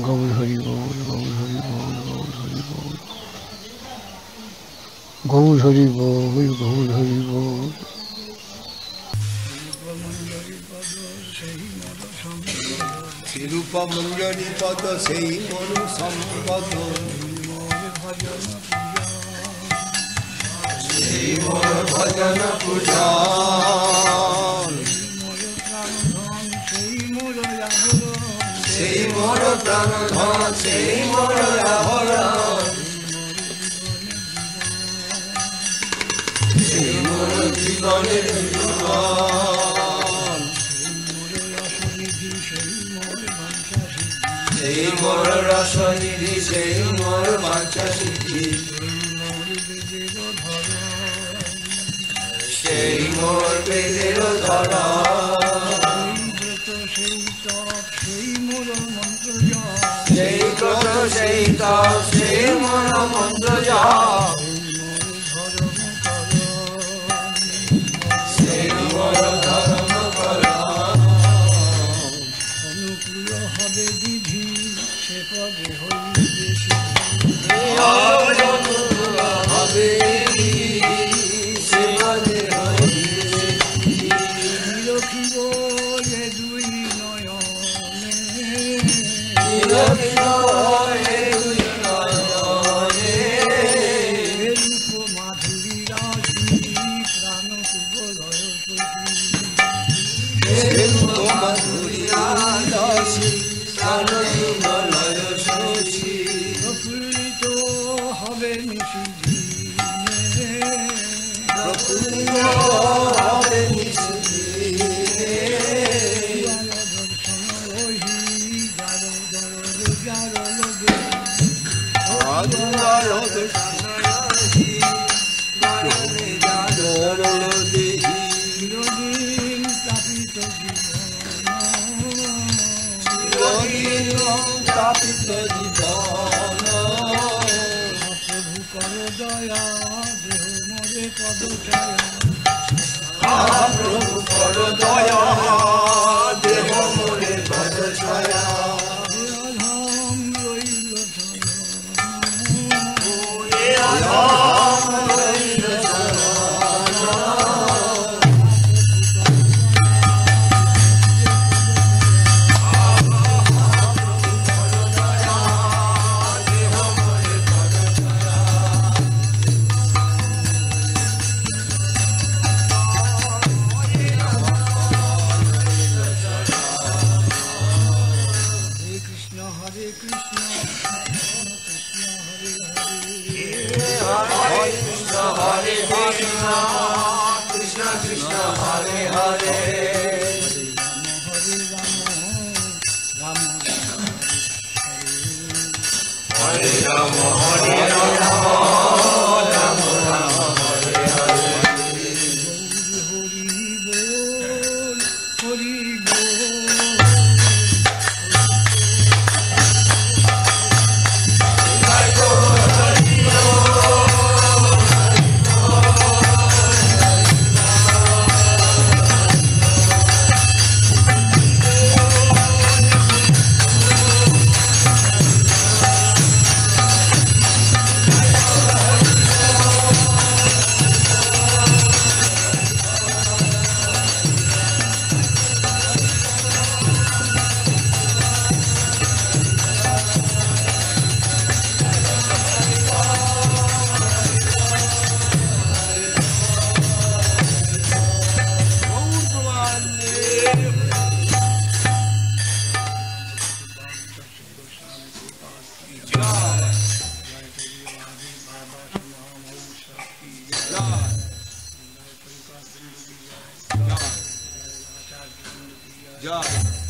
গৌর হরি বল, গৌর হরি বল, গৌর হরি বল, গৌর হরি বল, গৌর হরি বল। শ্রীরূপ মঞ্জরি পদ সেই মন সম্পদ, সেই মোর ভজন পূজা, সেই মোর প্রাণ ধন, সেই মোর আভরণ, সেই মোর জীবনের জীবন, সেই মোর রসনিধি, সেই মোর বাঞ্ছা সিদ্ধি, সেই মোর বেদের ধরা, সেই ব্রত সেই তপ, সেই মোর মন্ত্র জপ, সেই মোর ধর্ম করা, অনুকূল হবে বিধি সে পদে হইবে সিদ্ধি, অনুকূল হবে সে পদে হইবে সিদ্ধি, নিরখিব এ দুই নয়নে, নিরখিব এ দুই নয়নে, রূপ মাধুরী রাশি প্রাণ সুবলয় সখী, রূপ মাধুরী রাশি প্রাণ সুবলয় সখী, প্রফুল্লিত হবে নিশিদিনে, প্রফুল্লিত হবে নিশিদিনে, দর্শন রহি যার যার লগে, আদুয়ার দর্শন রহি যার লগে, চিরদিন তাপিত জীবন, চিরদিন তাপিত জীবন, প্রভু কর দয়া দেহ মরে পদ ছায়া, প্রভু কর দয়া দেহ মরে পদ ছায়া, ধাম রইল ধাম রইল Hare Krishna, Hare Krishna, Krishna Krishna, Hare Hare, Hare Rama, Hare Rama, Hare Rama, Rama Rama, Hare Hare, Hari Bol, Yeah.